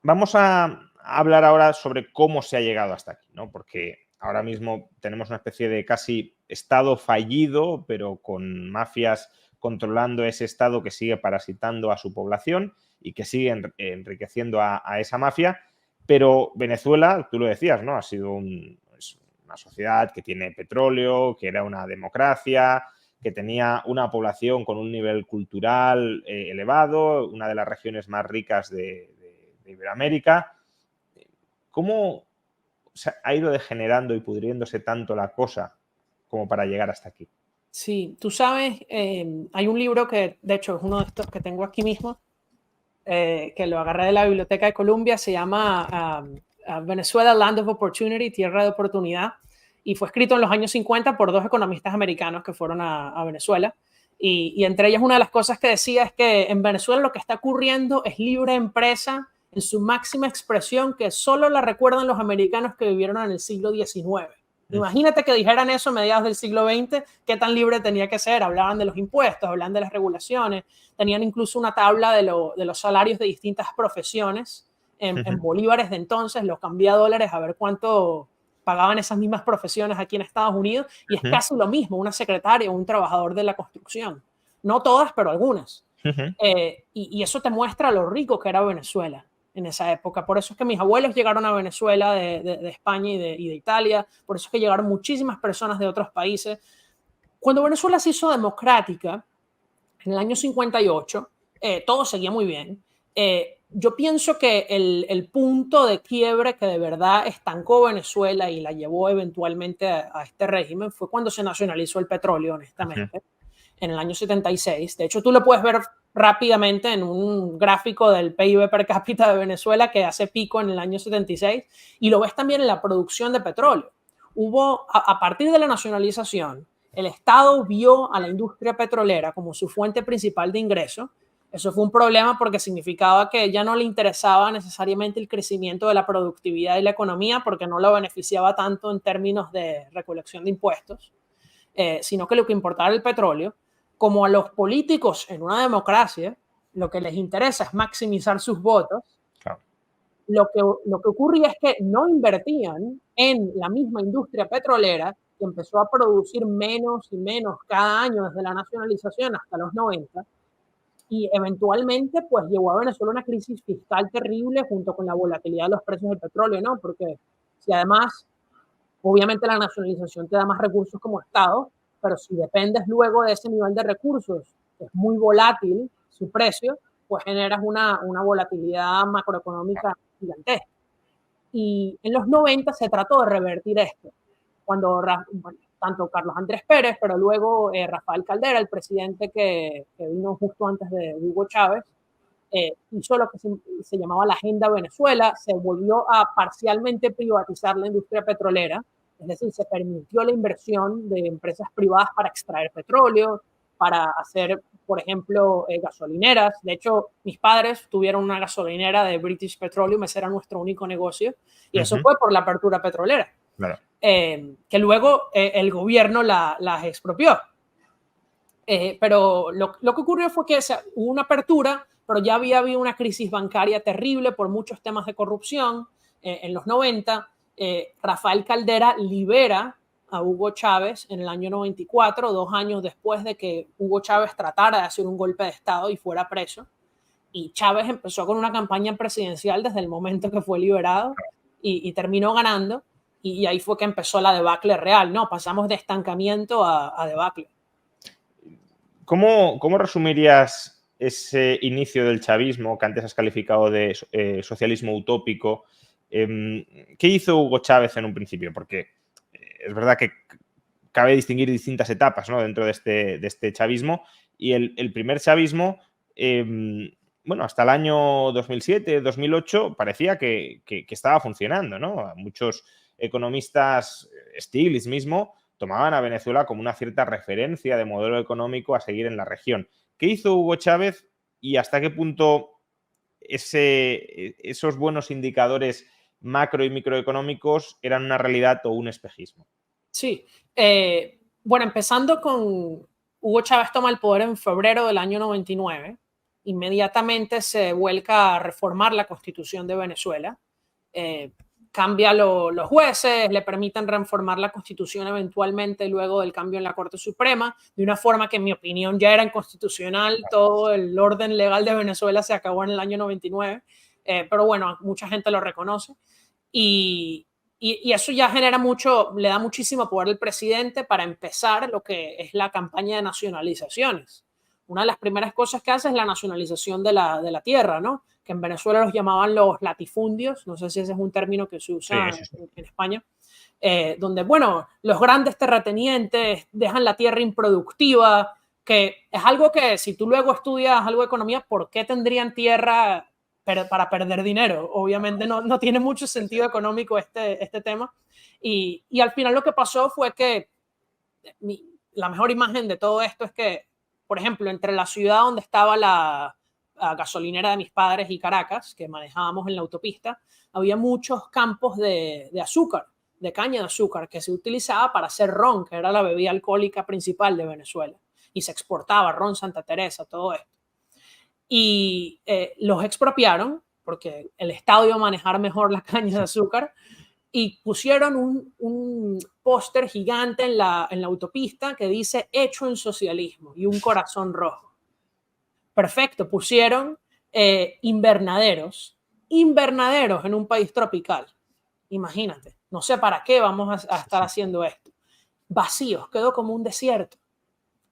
Vamos a hablar ahora sobre cómo se ha llegado hasta aquí, ¿no? Porque ahora mismo tenemos una especie de casi estado fallido, pero con mafias controlando ese estado que sigue parasitando a su población y que sigue enriqueciendo a esa mafia. Pero Venezuela, tú lo decías, ¿no? Ha sido es una sociedad que tiene petróleo, que era una democracia, que tenía una población con un nivel cultural elevado, una de las regiones más ricas de Iberoamérica. ¿Cómo se ha ido degenerando y pudriéndose tanto la cosa como para llegar hasta aquí? Sí, tú sabes, hay un libro que de hecho es uno de estos que tengo aquí mismo, que lo agarré de la Biblioteca de Columbia, se llama Venezuela Land of Opportunity, Tierra de Oportunidad, y fue escrito en los años 50 por dos economistas americanos que fueron a Venezuela. Y entre ellas una de las cosas que decía es que en Venezuela lo que está ocurriendo es libre empresa en su máxima expresión, que solo la recuerdan los americanos que vivieron en el siglo XIX. Imagínate que dijeran eso a mediados del siglo XX, qué tan libre tenía que ser. Hablaban de los impuestos, hablaban de las regulaciones, tenían incluso una tabla de los salarios de distintas profesiones en bolívares de entonces, los cambié a dólares a ver cuánto pagaban esas mismas profesiones aquí en Estados Unidos, y es casi lo mismo, una secretaria o un trabajador de la construcción. No todas, pero algunas. Y eso te muestra lo rico que era Venezuela en esa época. Por eso es que mis abuelos llegaron a Venezuela de España y de Italia, por eso es que llegaron muchísimas personas de otros países. Cuando Venezuela se hizo democrática, en el año 58, todo seguía muy bien. Yo pienso que el punto de quiebre que de verdad estancó Venezuela y la llevó eventualmente a este régimen fue cuando se nacionalizó el petróleo, honestamente, en el año 76. De hecho, tú lo puedes ver rápidamente en un gráfico del PIB per cápita de Venezuela que hace pico en el año 76, y lo ves también en la producción de petróleo. A partir de la nacionalización, el Estado vio a la industria petrolera como su fuente principal de ingreso. Eso fue un problema porque significaba que ya no le interesaba necesariamente el crecimiento de la productividad y la economía, porque no lo beneficiaba tanto en términos de recolección de impuestos, sino que lo que importaba era el petróleo. Como a los políticos en una democracia lo que les interesa es maximizar sus votos, Claro. lo que ocurría es que no invertían en la misma industria petrolera, que empezó a producir menos y menos cada año desde la nacionalización hasta los 90, y eventualmente pues llevó a Venezuela una crisis fiscal terrible junto con la volatilidad de los precios del petróleo, ¿no? Porque si además, obviamente la nacionalización te da más recursos como Estado, pero si dependes luego de ese nivel de recursos, que es muy volátil su precio, pues generas una volatilidad macroeconómica gigantesca. Y en los 90 se trató de revertir esto, cuando bueno, tanto Carlos Andrés Pérez, pero luego Rafael Caldera, el presidente que vino justo antes de Hugo Chávez, hizo lo que se llamaba la Agenda Venezuela. Se volvió a parcialmente privatizar la industria petrolera, es decir, se permitió la inversión de empresas privadas para extraer petróleo, para hacer, por ejemplo, gasolineras. De hecho, mis padres tuvieron una gasolinera de British Petroleum, ese era nuestro único negocio, y eso fue por la apertura petrolera, Claro. que luego el gobierno las expropió. Pero lo que ocurrió fue que hubo una apertura, pero ya había habido una crisis bancaria terrible por muchos temas de corrupción. En los 90, Rafael Caldera libera a Hugo Chávez en el año 94, 2 años después de que Hugo Chávez tratara de hacer un golpe de Estado y fuera preso. Y Chávez empezó con una campaña presidencial desde el momento que fue liberado y terminó ganando. Y ahí fue que empezó la debacle real, ¿no? Pasamos de estancamiento a debacle. ¿Cómo resumirías ese inicio del chavismo que antes has calificado de socialismo utópico? ¿Qué hizo Hugo Chávez en un principio? Porque es verdad que cabe distinguir distintas etapas, ¿no?, dentro de este chavismo, y el primer chavismo, bueno, hasta el año 2007, 2008 parecía que estaba funcionando, ¿no? Muchos economistas, Stiglitz mismo, tomaban a Venezuela como una cierta referencia de modelo económico a seguir en la región. ¿Qué hizo Hugo Chávez y hasta qué punto esos buenos indicadores macro y microeconómicos eran una realidad o un espejismo? Sí. Bueno, empezando con Hugo Chávez toma el poder en febrero del año 99 inmediatamente se vuelca a reformar la Constitución de Venezuela. Cambia los jueces, le permiten reformar la Constitución eventualmente luego del cambio en la Corte Suprema, de una forma que en mi opinión ya era inconstitucional. Todo el orden legal de Venezuela se acabó en el año 99, pero bueno, mucha gente lo reconoce. Y eso ya genera mucho, le da muchísimo poder al presidente para empezar lo que es la campaña de nacionalizaciones. Una de las primeras cosas que hace es la nacionalización de la tierra, ¿no? Que en Venezuela los llamaban los latifundios, no sé si ese es un término que se usa en España, donde, bueno, los grandes terratenientes dejan la tierra improductiva, que es algo que si tú luego estudias algo de economía, ¿por qué tendrían tierra para perder dinero? Obviamente no tiene mucho sentido económico este tema. Y al final lo que pasó fue que la mejor imagen de todo esto es que, por ejemplo, entre la ciudad donde estaba la gasolinera de mis padres y Caracas, que manejábamos en la autopista, había muchos campos de azúcar, de caña de azúcar, que se utilizaba para hacer ron, que era la bebida alcohólica principal de Venezuela. Y se exportaba ron Santa Teresa, todo esto. Y los expropiaron, porque el Estado iba a manejar mejor la caña de azúcar, y pusieron un póster gigante en la autopista que dice hecho en socialismo y un corazón rojo. Perfecto, pusieron invernaderos en un país tropical. Imagínate, no sé para qué vamos a estar haciendo esto. Vacíos, quedó como un desierto.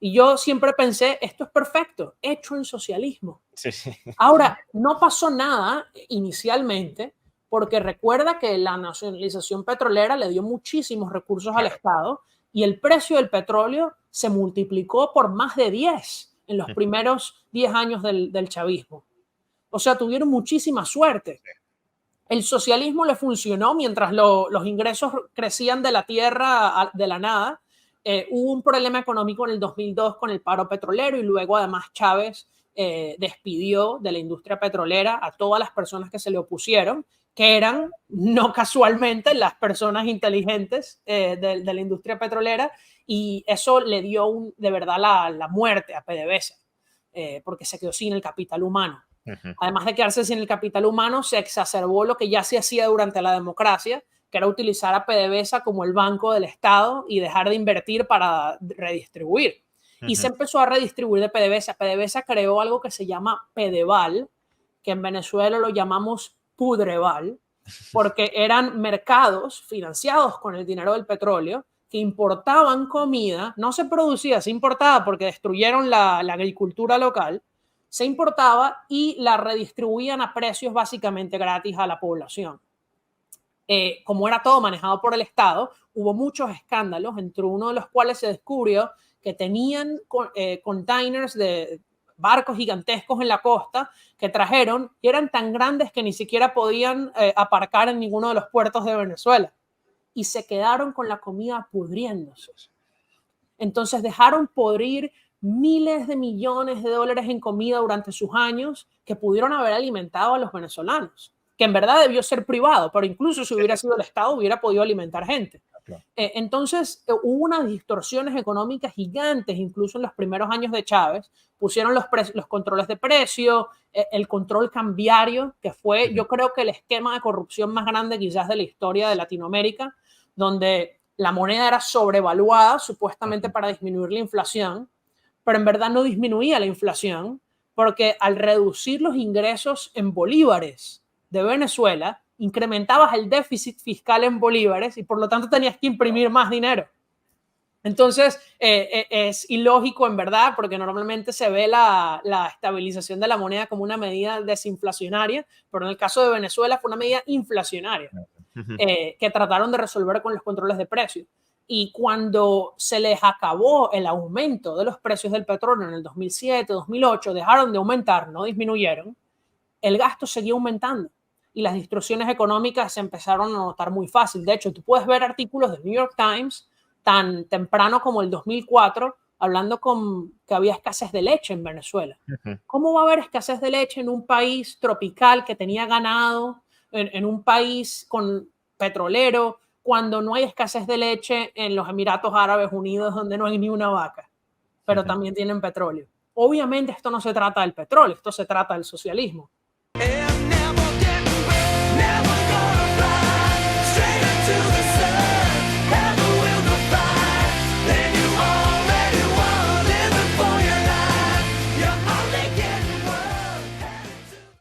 Y yo siempre pensé, esto es perfecto, hecho en socialismo. Sí, sí. Ahora, no pasó nada inicialmente, porque recuerda que la nacionalización petrolera le dio muchísimos recursos al Estado y el precio del petróleo se multiplicó por más de 10 en los primeros 10 años del chavismo. O sea, tuvieron muchísima suerte. El socialismo le funcionó mientras los ingresos crecían de la tierra de la nada. Hubo un problema económico en el 2002 con el paro petrolero y luego además Chávez despidió de la industria petrolera a todas las personas que se le opusieron, que eran no casualmente las personas inteligentes de la industria petrolera, y eso le dio de verdad la muerte a PDVSA, porque se quedó sin el capital humano. Además de quedarse sin el capital humano, se exacerbó lo que ya se hacía durante la democracia, que era utilizar a PDVSA como el banco del Estado y dejar de invertir para redistribuir. Y se empezó a redistribuir de PDVSA. PDVSA creó algo que se llama Pedeval, que en Venezuela lo llamamos Pudreval, porque eran mercados financiados con el dinero del petróleo que importaban comida, no se producía, se importaba porque destruyeron la agricultura local, se importaba y la redistribuían a precios básicamente gratis a la población. Como era todo manejado por el Estado, hubo muchos escándalos, entre uno de los cuales se descubrió que tenían containers de barcos gigantescos en la costa que trajeron y eran tan grandes que ni siquiera podían aparcar en ninguno de los puertos de Venezuela y se quedaron con la comida pudriéndose. Entonces dejaron podrir miles de millones de dólares en comida durante sus años que pudieron haber alimentado a los venezolanos, que en verdad debió ser privado, pero incluso si hubiera sido el Estado hubiera podido alimentar gente. Entonces hubo unas distorsiones económicas gigantes, incluso en los primeros años de Chávez. Pusieron los controles de precio, el control cambiario, que fue yo creo que el esquema de corrupción más grande quizás de la historia de Latinoamérica, donde la moneda era sobrevaluada supuestamente para disminuir la inflación, pero en verdad no disminuía la inflación, porque al reducir los ingresos en bolívares de Venezuela, incrementabas el déficit fiscal en bolívares y por lo tanto tenías que imprimir más dinero. Entonces, es ilógico en verdad, porque normalmente se ve la estabilización de la moneda como una medida desinflacionaria, pero en el caso de Venezuela fue una medida inflacionaria que trataron de resolver con los controles de precios. Y cuando se les acabó el aumento de los precios del petróleo en el 2007, 2008, dejaron de aumentar, no disminuyeron, el gasto seguía aumentando y las distorsiones económicas se empezaron a notar muy fácil. De hecho, tú puedes ver artículos del New York Times tan temprano como el 2004 hablando que había escasez de leche en Venezuela. ¿Cómo va a haber escasez de leche en un país tropical que tenía ganado, en un país con petrolero, cuando no hay escasez de leche en los Emiratos Árabes Unidos, donde no hay ni una vaca, pero también tienen petróleo? Obviamente esto no se trata del petróleo, esto se trata del socialismo.